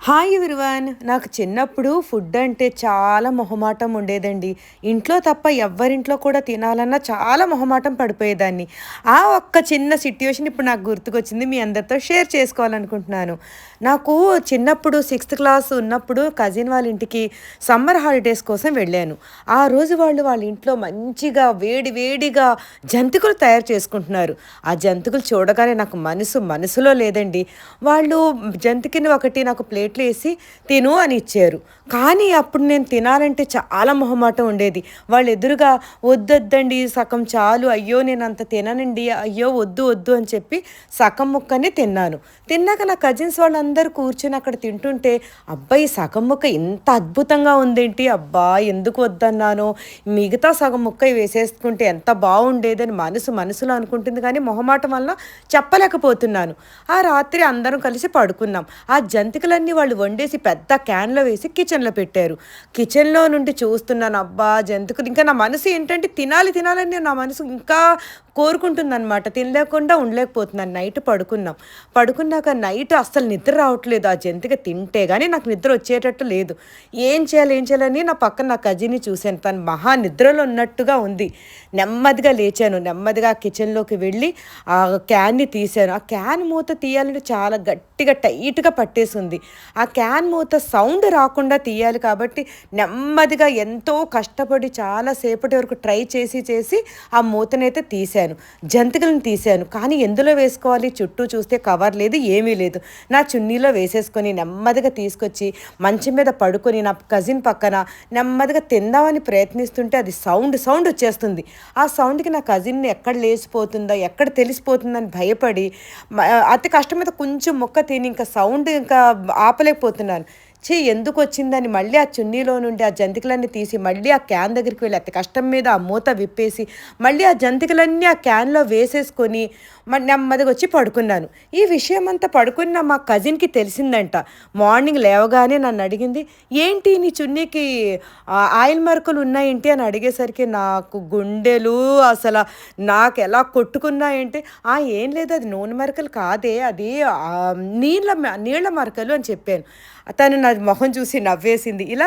Hi everyone. నాకు చిన్నప్పుడు food అంటే చాలా మొహమాటం ఉండేదండి. ఇంట్లో తప్ప ఎవ్వరింట్లో కూడా తినాలన్నా చాలా మొహమాటం పడిపోయేదాన్ని. ఆ ఒక్క చిన్న సిట్యుయేషన్ ఇప్పుడు నాకు గుర్తుకొచ్చింది. మీ అందరితో షేర్ చేసుకోవాలనుకుంటున్నాను. నాకు చిన్నప్పుడు సిక్స్త్ క్లాస్ ఉన్నప్పుడు కజిన్ వాళ్ళ ఇంటికి సమ్మర్ హాలిడేస్ కోసం వెళ్ళాను. ఆ రోజు వాళ్ళు వాళ్ళ ఇంట్లో మంచిగా వేడి వేడిగా జంతికలు తయారు చేసుకుంటున్నారు. ఆ జంతికలు చూడగానే నాకు మనసులో లేదండి. వాళ్ళు జంతికని ఒకటి నాకు ప్లేట్‌లో ఏసి తిను అని ఇచ్చారు. కానీ అప్పుడు నేను తినాలంటే చాలా మొహమాటం ఉండేది. వాళ్ళు ఎదురుగా వద్దొద్దండి సగం చాలు. అయ్యో! నేనంత తిననండి. అయ్యో! వద్దు వద్దు అని చెప్పి సగం ముక్కనే తిన్నాను. తిన్నాక నా కజిన్స్ వాళ్ళందరూ కూర్చొని అక్కడ తింటుంటే, అబ్బా! ఈ సగం ముక్క ఇంత అద్భుతంగా ఉందేంటి? అబ్బా! ఎందుకు వద్దన్నానో, మిగతా సగం ముక్క వేసేసుకుంటే ఎంత బావుండేదని మనసులో అనుకుంటుంది కానీ మొహమాటం వలన చెప్పలేకపోతున్నాను. ఆ రాత్రి అందరం కలిసి పడుకున్నాం. ఆ జంతికలన్నీ వాళ్ళు వండేసి పెద్ద క్యాన్‌లో వేసి కిచెన్‌లో పెట్టారు. కిచెన్‌లో నుండి చూస్తున్నాను. అబ్బా! జంతికలు ఇంకా నా మనసు ఏంటంటే తినాలని నా మనసు ఇంకా కోరుకుంటుందనమాట. తినలేకుండా ఉండలేకపోతున్నాను. నైట్ పడుకున్నాం. పడుకున్నాక నైట్ అస్సలు నిద్ర రావట్లేదు. ఆ జంతిక తింటే గాని నాకు నిద్ర వచ్చేటట్టు లేదు. ఏం చేయాలని నా పక్కన నా కజిన్‌ని చూసాను. తను మహా నిద్రలో ఉన్నట్టుగా ఉంది. నెమ్మదిగా లేచాను. నెమ్మదిగా కిచెన్‌లోకి వెళ్ళి ఆ క్యాన్‌ని తీశాను. ఆ క్యాన్ మూత తీయాలంటే చాలా గట్టిగా టైట్‌గా పట్టేసుంది. ఆ క్యాన్ మూత సౌండ్ రాకుండా తీయాలి కాబట్టి నెమ్మదిగా ఎంతో కష్టపడి చాలా సేపటి వరకు ట్రై చేసి ఆ మూతనైతే తీశాను. జంతికలను తీశాను. కానీ ఎందులో వేసుకోవాలి? చుట్టూ చూస్తే కవర్ లేదు, ఏమీ లేదు. నా చున్నీలో వేసేసుకొని నెమ్మదిగా తీసుకొచ్చి మంచం మీద పడుకొని నా కజిన్ పక్కన నెమ్మదిగా తిందామని ప్రయత్నిస్తుంటే అది సౌండ్ వచ్చేస్తుంది. ఆ సౌండ్‌కి నా కజిన్ ఎక్కడ లేచిపోతుందో, ఎక్కడ తెలిసిపోతుందని భయపడి అతి కష్టం మీద కొంచెం ముక్క తిని ఇంకా సౌండ్ ఇంకా ఆపలేకపోతున్నాను. ఎందుకొచ్చిందని మళ్ళీ ఆ చున్నీలో నుండి ఆ జంతికలన్నీ తీసి మళ్ళీ ఆ క్యాన్ దగ్గరికి వెళ్ళి అతి కష్టం మీద ఆ మూత విప్పేసి మళ్ళీ ఆ జంతికలన్నీ ఆ క్యాన్‌లో వేసేసుకొని నెమ్మదిగా వచ్చి పడుకున్నాను. ఈ విషయమంతా పడుకున్న మా కజిన్‌కి తెలిసిందంట. మార్నింగ్ లేవగానే నన్నడిగింది, "ఏంటి నీ చున్నీకి ఆయిల్ మరకలు ఉన్నాయేంటి?" అని అడిగేసరికి నాకు గుండెలు నాకెలా కొట్టుకున్నాయంటే, ఏం లేదు అది నూనె మరకలు కాదే అది నీళ్ళ మరకలు" అని చెప్పాను. తను నా మొహం చూసి నవ్వేసింది. ఇలా